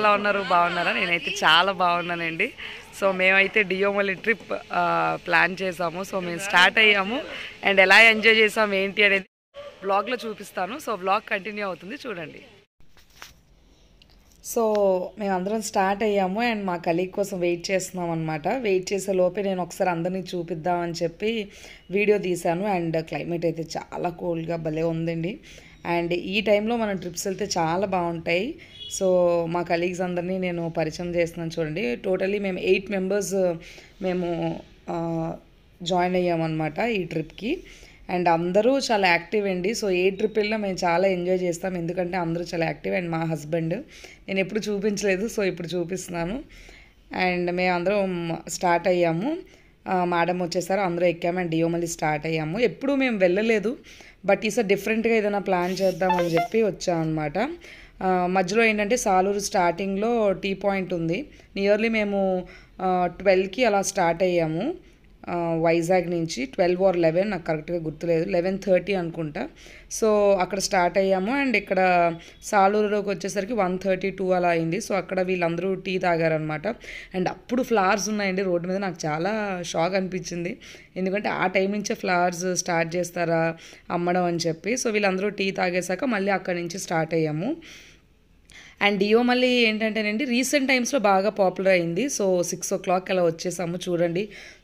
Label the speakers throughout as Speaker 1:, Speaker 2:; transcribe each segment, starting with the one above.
Speaker 1: ఎలా ఉన్నారు? బాగున్నారా? నేనైతే చాలా బాగున్నానండి. సో మేమైతే డియోమలి ట్రిప్ ప్లాన్ చేసాము. సో మేము స్టార్ట్ అయ్యాము అండ్ ఎలా ఎంజాయ్ చేసాము ఏంటి అనేది వ్లాగ్లో చూపిస్తాను. సో వ్లాగ్ కంటిన్యూ అవుతుంది, చూడండి. సో మేమందరం స్టార్ట్ అయ్యాము అండ్ మా కలీగ్ కోసం వెయిట్ చేస్తున్నాం అనమాట. వెయిట్ చేసే లోపే నేను ఒకసారి అందరినీ చూపిద్దామని చెప్పి వీడియో తీశాను. అండ్ క్లైమేట్ అయితే చాలా కూల్గా భలే ఉందండి. అండ్ ఈ టైంలో మనం ట్రిప్స్ వెళ్తే చాలా బాగుంటాయి. సో మా కలీగ్స్ అందరినీ నేను పరిచయం చేస్తున్నాను చూడండి. టోటలీ మేము 8 మెంబర్స్ మేము జాయిన్ అయ్యామన్నమాట ఈ ట్రిప్కి. అండ్ అందరూ చాలా యాక్టివ్ అండి. సో ఏ ట్రిప్ వెళ్ళినా మేము చాలా ఎంజాయ్ చేస్తాం, ఎందుకంటే అందరూ చాలా యాక్టివ్. అండ్ మా హస్బెండ్, నేను ఎప్పుడు చూపించలేదు, సో ఇప్పుడు చూపిస్తున్నాను. అండ్ మేము అందరం స్టార్ట్ అయ్యాము. మేడం వచ్చేసారు, అందరూ ఎక్కాము అండ్ డియోమలి స్టార్ట్ అయ్యాము. ఎప్పుడు మేము వెళ్ళలేదు, బట్ ఈసారి డిఫరెంట్గా ఏదైనా ప్లాన్ చేద్దామని చెప్పి వచ్చామన్నమాట. మధ్యలో ఏంటంటే సాలూరు స్టార్టింగ్లో టీ పాయింట్ ఉంది. నియర్లీ మేము 12కి అలా స్టార్ట్ అయ్యాము వైజాగ్ నుంచి. 12 or 11 నాకు కరెక్ట్గా గుర్తులేదు, 11:30 అనుకుంటా. సో అక్కడ స్టార్ట్ అయ్యాము అండ్ ఇక్కడ సాలూరులోకి వచ్చేసరికి 1:32 అలా అయింది. సో అక్కడ వీళ్ళందరూ టీ తాగారనమాట. అండ్ అప్పుడు ఫ్లవర్స్ ఉన్నాయండి రోడ్డు మీద. నాకు చాలా షాక్ అనిపించింది, ఎందుకంటే ఆ టైం నుంచే ఫ్లవర్స్ స్టార్ట్ చేస్తారా అమ్మడం అని చెప్పి. సో వీళ్ళందరూ టీ తాగేశాక మళ్ళీ అక్కడి నుంచి స్టార్ట్ అయ్యాము. అండ్ డియోమలి ఏంటంటేనండి రీసెంట్ టైమ్స్లో బాగా పాపులర్ అయింది. సో 6 o'clock అలా వచ్చేసాము. చూడండి,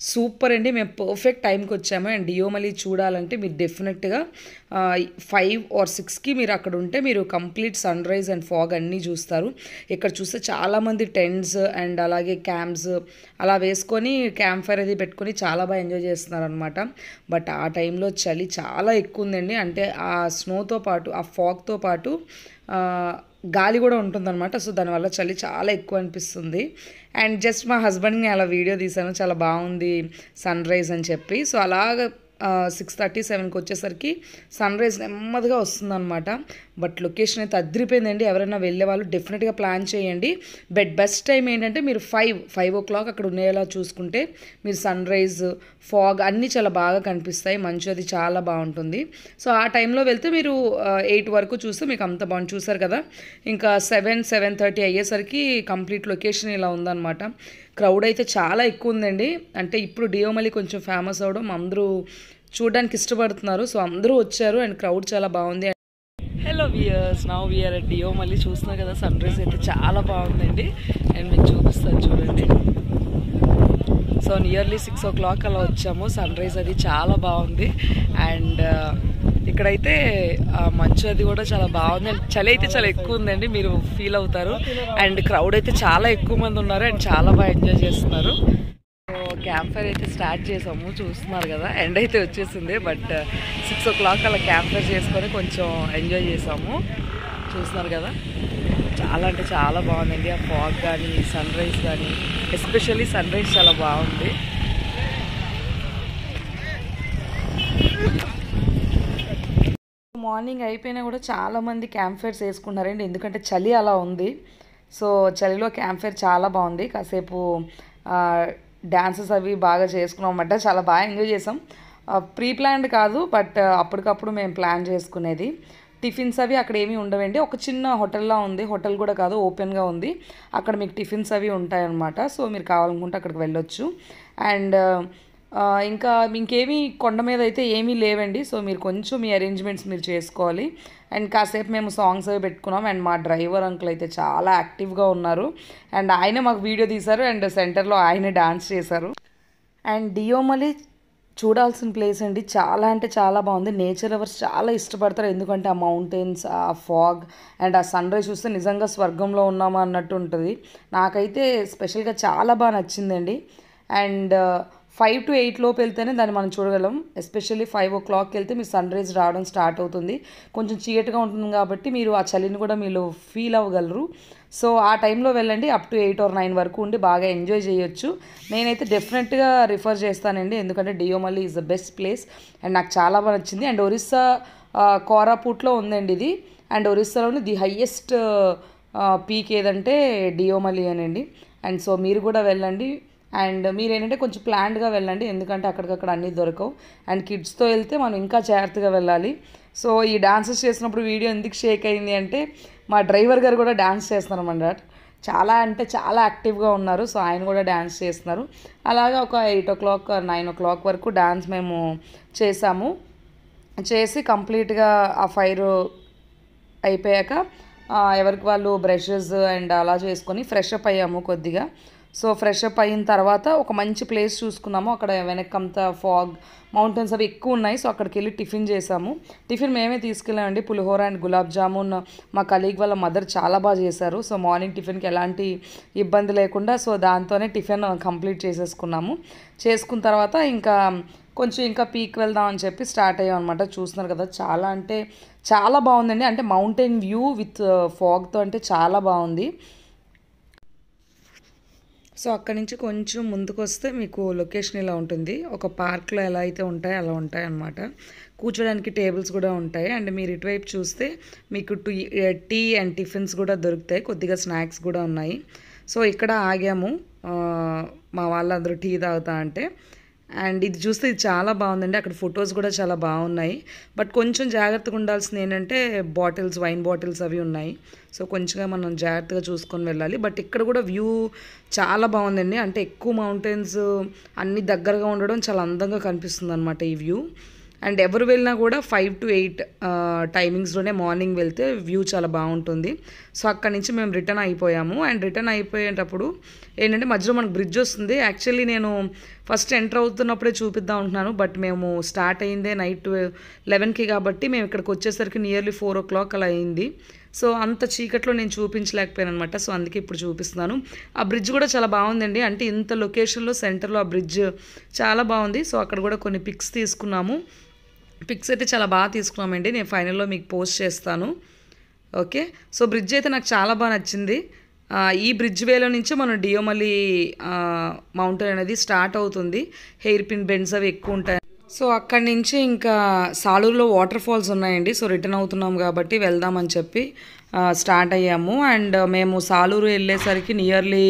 Speaker 1: సూపర్ అండి, మేము పర్ఫెక్ట్ టైంకి వచ్చాము. అండ్ డియోమలి చూడాలంటే మీరు డెఫినెట్గా 5 or 6కి మీరు అక్కడ ఉంటే మీరు complete sunrise and fog అన్నీ చూస్తారు. ఇక్కడ చూస్తే చాలామంది టెంట్స్ అండ్ అలాగే క్యాంప్స్ అలా వేసుకొని క్యాంప్ ఫైర్ అది పెట్టుకొని చాలా బాగా ఎంజాయ్ చేస్తున్నారు అనమాట. బట్ ఆ టైంలో చలి చాలా ఎక్కువ ఉందండి. అంటే ఆ స్నోతో పాటు ఆ ఫాగ్తో పాటు గాలి కూడా ఉంటుందన్నమాట. సో దానివల్ల చలి చాలా ఎక్కువ అనిపిస్తుంది. అండ్ జస్ట్ మా హస్బెండ్ని అలా వీడియో తీశాను, చాలా బాగుంది సన్ రైజ్ అని చెప్పి. సో అలాగ 6:30, 7కి వచ్చేసరికి సన్ రైజ్ నెమ్మదిగా వస్తుందన్నమాట. బట్ లొకేషన్ అయితే అదిరిపోయిందండి. ఎవరైనా వెళ్ళే వాళ్ళు డెఫినెట్గా ప్లాన్ చేయండి. బెస్ట్ టైం ఏంటంటే మీరు 5 o'clock అక్కడ ఉండేలా చూసుకుంటే మీరు సన్ రైజ్ ఫాగ్ అన్నీ చాలా బాగా కనిపిస్తాయి. మంచు అది చాలా బాగుంటుంది. సో ఆ టైంలో వెళ్తే మీరు 8 వరకు చూస్తే మీకు అంత బాగుంది. చూసారు కదా, ఇంకా 7:30 అయ్యేసరికి కంప్లీట్ లొకేషన్ ఇలా ఉందన్నమాట. క్రౌడ్ అయితే చాలా ఎక్కువ ఉందండి. అంటే ఇప్పుడు డియోమలి కొంచెం ఫేమస్ అవడం, అందరూ చూడడానికి ఇష్టపడుతున్నారు. సో అందరూ వచ్చారు అండ్ క్రౌడ్ చాలా బాగుంది. Hello viewers, now we are at Deomali. చూస్తున్నారు కదా, సన్ రైజ్ అయితే చాలా బాగుందండి. అండ్ మీకు చూపిస్తాను చూడండి. సో నియర్లీ 6 o'clock అలా వచ్చాము. సన్ రైజ్ అది చాలా బాగుంది. అండ్ ఇక్కడైతే మంచు అది కూడా చాలా బాగుంది. అండ్ చలి అయితే చాలా ఎక్కువ ఉందండి, మీరు ఫీల్ అవుతారు. అండ్ క్రౌడ్ అయితే చాలా ఎక్కువ మంది ఉన్నారు అండ్ చాలా బాగా ఎంజాయ్ చేస్తున్నారు. సో క్యాంప్ ఫైర్ అయితే స్టార్ట్ చేసాము, చూస్తున్నారు కదా. ఎండ్ అయితే వచ్చేసింది, బట్ 6 o'clock అలా క్యాంప్ ఫైర్ చేసుకొని కొంచెం ఎంజాయ్ చేసాము. చూస్తున్నారు కదా, చాలా అంటే చాలా బాగుందండి. ఆ ఫాగ్ కానీ సన్ రైజ్ కానీ, ఎస్పెషల్లీ సన్ రైజ్ చాలా బాగుంది. మార్నింగ్ అయిపోయినా కూడా చాలామంది క్యాంప్ ఫైర్స్ వేసుకున్నారండి, ఎందుకంటే చలి అలా ఉంది. సో చలిలో క్యాంప్ ఫైర్ చాలా బాగుంది. కాసేపు డ్యాన్సెస్ అవి బాగా చేసుకున్నాం అన్నమాట. చాలా బాగా ఎంజాయ్ చేసాం. ప్రీ ప్లాన్డ్ కాదు, బట్ అప్పటికప్పుడు మేము ప్లాన్ చేసుకునేది. టిఫిన్స్ అవి అక్కడ ఏమీ ఉండవండి. ఒక చిన్న హోటల్లా ఉంది, హోటల్ కూడా కాదు, ఓపెన్గా ఉంది. అక్కడ మీకు టిఫిన్స్ అవి ఉంటాయన్నమాట. సో మీరు కావాలనుకుంటే అక్కడికి వెళ్ళొచ్చు. అండ్ ఇంకా ఇంకేమీ కొండ మీద అయితే ఏమీ లేవండి. సో మీరు కొంచెం మీ అరేంజ్మెంట్స్ మీరు చేసుకోవాలి. అండ్ కాసేపు మేము సాంగ్స్ అవి పెట్టుకున్నాం. అండ్ మా డ్రైవర్ అంకుల్ అయితే చాలా యాక్టివ్గా ఉన్నారు. అండ్ ఆయన మాకు వీడియో తీశారు అండ్ సెంటర్లో ఆయనే డాన్స్ చేశారు. అండ్ డియోమలి చూడాల్సిన ప్లేస్ అండి, చాలా అంటే చాలా బాగుంది. నేచర్ లవర్స్ చాలా ఇష్టపడతారు, ఎందుకంటే ఆ మౌంటైన్స్, ఆ ఫాగ్ అండ్ ఆ సన్ రైజ్ చూస్తే నిజంగా స్వర్గంలో ఉన్నామా అన్నట్టు ఉంటుంది. నాకైతే స్పెషల్గా చాలా బాగా నచ్చిందండి. అండ్ 5 to 8 లోపు వెళ్తేనే దాన్ని మనం చూడగలం. ఎస్పెషల్లీ 5 o'clock వెళ్తే మీరు సన్ రైజ్ రావడం స్టార్ట్ అవుతుంది. కొంచెం చీకటిగా ఉంటుంది కాబట్టి మీరు ఆ చలిని కూడా మీరు ఫీల్ అవ్వగలరు. సో ఆ టైంలో వెళ్ళండి, అప్ టు 8 or 9 వరకు ఉండి బాగా ఎంజాయ్ చేయొచ్చు. నేనైతే డెఫినెట్గా రిఫర్ చేస్తానండి, ఎందుకంటే Deomali is the best place and నాకు చాలా బాగా నచ్చింది. అండ్ ఒరిస్సా కోరాపుట్లో ఉందండి ఇది. అండ్ ఒరిస్సాలోని ది హయ్యెస్ట్ పీక్ ఏదంటే డియోమలి అనండి. అండ్ సో మీరు కూడా వెళ్ళండి. అండ్ మీరు ఏంటంటే కొంచెం ప్లాన్డ్గా వెళ్ళండి, ఎందుకంటే అక్కడికక్కడ అన్నీ దొరకవు. అండ్ కిడ్స్తో వెళ్తే మనం ఇంకా జాగ్రత్తగా వెళ్ళాలి. సో ఈ డాన్సెస్ చేసినప్పుడు వీడియో ఎందుకు షేక్ అయింది అంటే మా డ్రైవర్ గారు కూడా డాన్స్ చేస్తున్నారన్నమాట. చాలా అంటే చాలా యాక్టివ్గా ఉన్నారు. సో ఆయన కూడా డ్యాన్స్ చేస్తున్నారు. అలాగే ఒక 8 o'clock 9 o'clock వరకు డ్యాన్స్ మేము చేసాము. చేసి కంప్లీట్గా ఆ ఫైర్ అయిపోయాక ఎవరికి వాళ్ళు బ్రషెస్ అండ్ అలా చేసుకొని ఫ్రెష్ అప్ అయ్యాము కొద్దిగా. సో ఫ్రెష్ అప్ అయిన తర్వాత ఒక మంచి ప్లేస్ చూసుకున్నాము. అక్కడ వెనక్కంతా ఫాగ్ మౌంటైన్స్ అవి ఎక్కువ ఉన్నాయి. సో అక్కడికి వెళ్ళి టిఫిన్ చేసాము. టిఫిన్ మేమే తీసుకెళ్ళామండి. పులిహోర అండ్ గులాబ్ జామున్ మా కలీగ్ వాళ్ళ మదర్ చాలా బాగా చేశారు. సో మార్నింగ్ టిఫిన్కి ఎలాంటి ఇబ్బంది లేకుండా సో దాంతోనే టిఫిన్ కంప్లీట్ చేసేసుకున్నాము. చేసుకున్న తర్వాత కొంచెం ఇంకా పీక్ వెళ్దాం అని చెప్పి స్టార్ట్ అయ్యాం అనమాట. చూస్తున్నారు కదా, చాలా అంటే చాలా బాగుందండి. అంటే మౌంటైన్ వ్యూ విత్ ఫాగ్తో అంటే చాలా బాగుంది. సో అక్కడి నుంచి కొంచెం ముందుకు వస్తే మీకు లొకేషన్ ఇలా ఉంటుంది. ఒక పార్క్లో ఎలా అయితే ఉంటాయో అలా ఉంటాయి అన్నమాట. కూర్చోడానికి టేబుల్స్ కూడా ఉంటాయి. అండ్ మీరు ఇటువైపు చూస్తే మీకు టీ అండ్ టిఫిన్స్ కూడా దొరుకుతాయి. కొద్దిగా స్నాక్స్ కూడా ఉన్నాయి. సో ఇక్కడ ఆగాము మా వాళ్ళందరూ టీ తాగుతా అంటే. అండ్ ఇది చూస్తే ఇది చాలా బాగుందండి. అక్కడ ఫొటోస్ కూడా చాలా బాగున్నాయి. బట్ కొంచెం జాగ్రత్తగా ఉండాల్సింది ఏంటంటే వైన్ బాటిల్స్ అవి ఉన్నాయి. సో కొంచెంగా మనం జాగ్రత్తగా చూసుకొని వెళ్ళాలి. బట్ ఇక్కడ కూడా వ్యూ చాలా బాగుందండి. అంటే ఎక్కువ మౌంటైన్స్ అన్నీ దగ్గరగా ఉండడం చాలా అందంగా కనిపిస్తుంది అనమాట ఈ వ్యూ. అండ్ ఎవరు వెళ్ళినా కూడా 5 to 8 టైమింగ్స్లోనే మార్నింగ్ వెళ్తే వ్యూ చాలా బాగుంటుంది. సో అక్కడి నుంచి మేము రిటర్న్ అయిపోయాము. అండ్ రిటర్న్ అయిపోయేటప్పుడు ఏంటంటే మధ్యలో మనకు బ్రిడ్జ్ వస్తుంది. యాక్చువల్లీ నేను ఫస్ట్ ఎంటర్ అవుతున్నప్పుడే చూపిద్దాం ఉంటున్నాను. బట్ మేము స్టార్ట్ అయిందే నైట్ 11కి కాబట్టి మేము ఇక్కడికి వచ్చేసరికి నియర్లీ 4 o'clock అలా అయింది. సో అంత చీకట్లో నేను చూపించలేకపోయాను అనమాట. సో అందుకే ఇప్పుడు చూపిస్తున్నాను. ఆ బ్రిడ్జ్ కూడా చాలా బాగుందండి. అంటే ఇంత లొకేషన్లో సెంటర్లో ఆ బ్రిడ్జ్ చాలా బాగుంది. సో అక్కడ కూడా కొన్ని పిక్స్ తీసుకున్నాము. పిక్స్ అయితే చాలా బాగా తీసుకున్నామండి. నేను ఫైనల్లో మీకు పోస్ట్ చేస్తాను. ఓకే, సో బ్రిడ్జ్ అయితే నాకు చాలా బాగా నచ్చింది. ఈ బ్రిడ్జ్ వేలో నుంచి మనం డియోమలి మౌంటైన్ అనేది స్టార్ట్ అవుతుంది. హెయిర్ పిన్ బెండ్స్ అవి ఎక్కువ ఉంటాయి. సో అక్కడి నుంచి ఇంకా సాలూరులో వాటర్ ఫాల్స్ ఉన్నాయండి. సో రిటర్న్ అవుతున్నాం కాబట్టి వెళ్దామని చెప్పి స్టార్ట్ అయ్యాము. అండ్ మేము సాలూరు వెళ్ళేసరికి నియర్లీ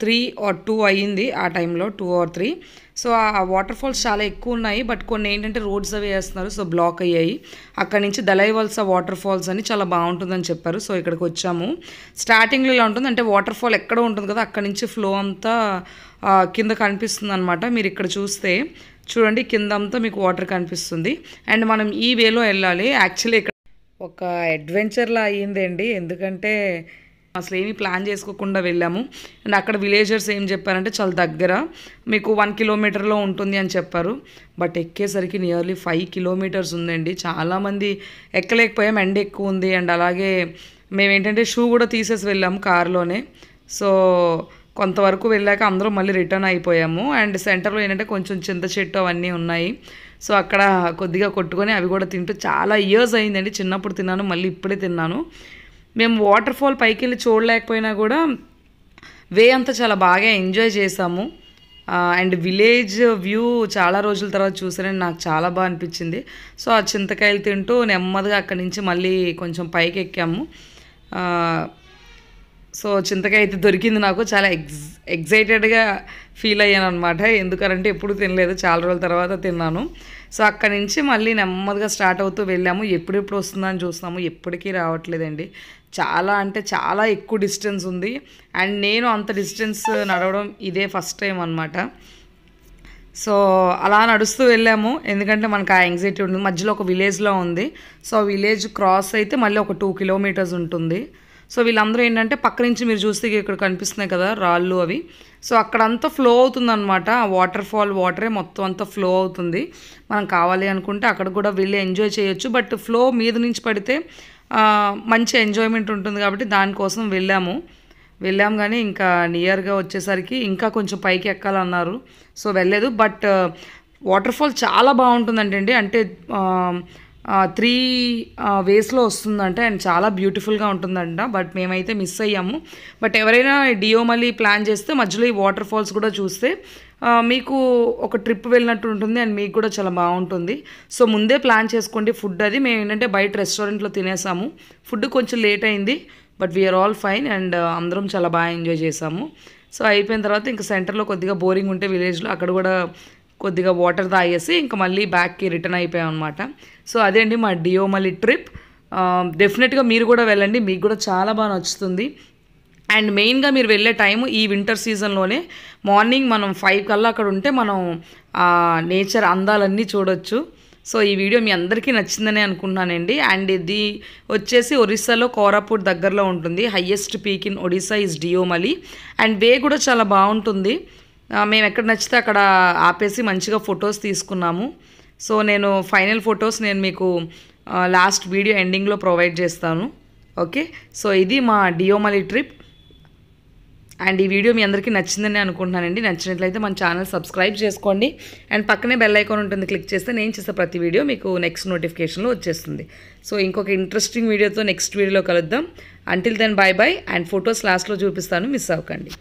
Speaker 1: 3 or 2 అయ్యింది. ఆ టైంలో 2 or 3. సో ఆ వాటర్ ఫాల్స్ చాలా ఎక్కువ ఉన్నాయి. బట్ కొన్ని ఏంటంటే రోడ్స్ అవి వేస్తున్నారు. సో బ్లాక్ అయ్యాయి. అక్కడి నుంచి దలైవల్సా వాటర్ ఫాల్స్ అని చాలా బాగుంటుందని చెప్పారు. సో ఇక్కడికి వచ్చాము. స్టార్టింగ్లో ఇలా ఉంటుంది. అంటే వాటర్ ఫాల్ ఎక్కడ ఉంటుంది కదా, అక్కడి నుంచి ఫ్లో అంతా కింద కనిపిస్తుంది అనమాట. మీరు ఇక్కడ చూస్తే చూడండి, కింద అంతా మీకు వాటర్ కనిపిస్తుంది. అండ్ మనం ఈ వేలో వెళ్ళాలి. యాక్చువల్లీ ఇక్కడ ఒక అడ్వెంచర్లా అయ్యిందండి. ఎందుకంటే అసలు ఏమీ ప్లాన్ చేసుకోకుండా వెళ్ళాము. అండ్ అక్కడ విలేజర్స్ ఏం చెప్పారంటే చాలా దగ్గర, మీకు 1 kilometerలో ఉంటుంది అని చెప్పారు. బట్ ఎక్కేసరికి నియర్లీ 5 kilometers ఉందండి. చాలామంది ఎక్కలేకపోయాం, ఎండ ఎక్కువ ఉంది. అండ్ అలాగే మేమేంటంటే షూ కూడా తీసేసి వెళ్ళాము కార్లోనే. సో కొంతవరకు వెళ్ళాక అందరూ మళ్ళీ రిటర్న్ అయిపోయాము. అండ్ సెంటర్లో ఏంటంటే కొంచెం చింత చెట్టు అవన్నీ ఉన్నాయి. సో అక్కడ కొద్దిగా కొట్టుకొని అవి కూడా తింటూ చాలా ఇయర్స్ అయిందండి. చిన్నప్పుడు తిన్నాను, మళ్ళీ ఇప్పుడే తిన్నాను. మేము వాటర్ ఫాల్ పైకి వెళ్ళి చూడలేకపోయినా కూడా వే అంతా చాలా బాగా ఎంజాయ్ చేసాము. అండ్ విలేజ్ వ్యూ చాలా రోజుల తర్వాత చూసానని నాకు చాలా బాగా అనిపించింది. సో ఆ చింతకాయలు తింటూ నెమ్మదిగా అక్కడి నుంచి మళ్ళీ కొంచెం పైకి ఎక్కాము. సో చింతకాయ అయితే దొరికింది. నాకు చాలా ఎగ్జైటెడ్గా ఫీల్ అయ్యాను అనమాట. ఎందుకంటే ఎప్పుడు తినలేదు, చాలా రోజుల తర్వాత తిన్నాను. సో అక్కడి నుంచి మళ్ళీ నెమ్మదిగా స్టార్ట్ అవుతూ వెళ్ళాము. ఎప్పుడెప్పుడు వస్తుందని చూస్తాము, ఎప్పటికీ రావట్లేదండి. చాలా అంటే చాలా ఎక్కువ డిస్టెన్స్ ఉంది. అండ్ నేను అంత డిస్టెన్స్ నడవడం ఇదే ఫస్ట్ టైం అనమాట. సో అలా నడుస్తూ వెళ్ళాము. ఎందుకంటే మనకు ఆ యాంగ్జైటీ ఉంటుంది. మధ్యలో ఒక విలేజ్లో ఉంది. సో విలేజ్ క్రాస్ అయితే మళ్ళీ ఒక 2 kilometers ఉంటుంది. సో వీళ్ళందరూ ఏంటంటే పక్క నుంచి మీరు చూస్తే ఇక్కడ కనిపిస్తున్నాయి కదా రాళ్ళు అవి. సో అక్కడంతా ఫ్లో అవుతుందన్నమాట. ఆ వాటర్ ఫాల్ వాటరే మొత్తం అంతా ఫ్లో అవుతుంది. మనం కావాలి అనుకుంటే అక్కడ కూడా వెళ్ళి ఎంజాయ్ చేయొచ్చు. బట్ ఫ్లో మీద నుంచి పడితే మంచి ఎంజాయ్మెంట్ ఉంటుంది కాబట్టి దానికోసం వెళ్ళాము కానీ ఇంకా నియర్గా వచ్చేసరికి ఇంకా కొంచెం పైకి ఎక్కాలన్నారు. సో వెళ్ళలేదు. బట్ వాటర్ ఫాల్ చాలా బాగుంటుందంటండి. అంటే 3 waysలో వస్తుందంట. అండ్ చాలా బ్యూటిఫుల్గా ఉంటుందంట. బట్ మేమైతే మిస్ అయ్యాము. బట్ ఎవరైనా డియోమలి ప్లాన్ చేస్తే మధ్యలో ఈ వాటర్ ఫాల్స్ కూడా చూస్తే మీకు ఒక ట్రిప్ వెళ్ళినట్టు ఉంటుంది. అండ్ మీకు కూడా చాలా బాగుంటుంది. సో ముందే ప్లాన్ చేసుకోండి ఫుడ్ అది. మేము ఏంటంటే బయట రెస్టారెంట్లో తినేసాము. ఫుడ్ కొంచెం లేట్ అయింది. But we are all fine. And అందరం చాలా బాగా ఎంజాయ్ చేసాము. సో అయిపోయిన తర్వాత ఇంకా సెంటర్లో కొద్దిగా బోరింగ్ ఉంటే విలేజ్లో అక్కడ కూడా కొద్దిగా వాటర్ తాగేసి ఇంకా మళ్ళీ బ్యాక్కి రిటర్న్ అయిపోయాం అనమాట. సో అదే అండి మా డియోమలి ట్రిప్. డెఫినెట్గా మీరు కూడా వెళ్ళండి, మీకు కూడా చాలా బాగా నచ్చుతుంది. అండ్ మెయిన్గా మీరు వెళ్ళే టైము ఈ వింటర్ సీజన్లోనే మార్నింగ్ మనం 5 కల్లా అక్కడ ఉంటే మనం నేచర్ అందాలన్నీ చూడొచ్చు. సో ఈ వీడియో మీ అందరికీ నచ్చిందని అనుకుంటున్నానండి. అండ్ ఇది వచ్చేసి ఒరిస్సాలో కోరాపుట్ దగ్గరలో ఉంటుంది. Highest peak in Odisha is Deomali. And way కూడా చాలా బాగుంటుంది. మేము ఎక్కడ నచ్చితే అక్కడ ఆపేసి మంచిగా ఫొటోస్ తీసుకున్నాము. సో నేను ఫైనల్ ఫొటోస్ నేను మీకు లాస్ట్ వీడియో ఎండింగ్లో ప్రొవైడ్ చేస్తాను. ఓకే, సో ఇది మా డియోమలి ట్రిప్. అండ్ ఈ వీడియో మీ అందరికీ నచ్చిందని అనుకుంటున్నానండి. నచ్చినట్లయితే మన ఛానల్ సబ్స్క్రైబ్ చేసుకోండి. అండ్ పక్కనే బెల్ ఐకాన్ ఉంటుంది, క్లిక్ చేస్తే నేను చేసే ప్రతి వీడియో మీకు నెక్స్ట్ నోటిఫికేషన్లో వచ్చేస్తుంది. సో ఇంకొక ఇంట్రెస్టింగ్ వీడియోతో నెక్స్ట్ వీడియోలో కలుద్దాం. Until then bye bye. And photos లాస్ట్లో చూపిస్తాను, మిస్ అవ్వకండి.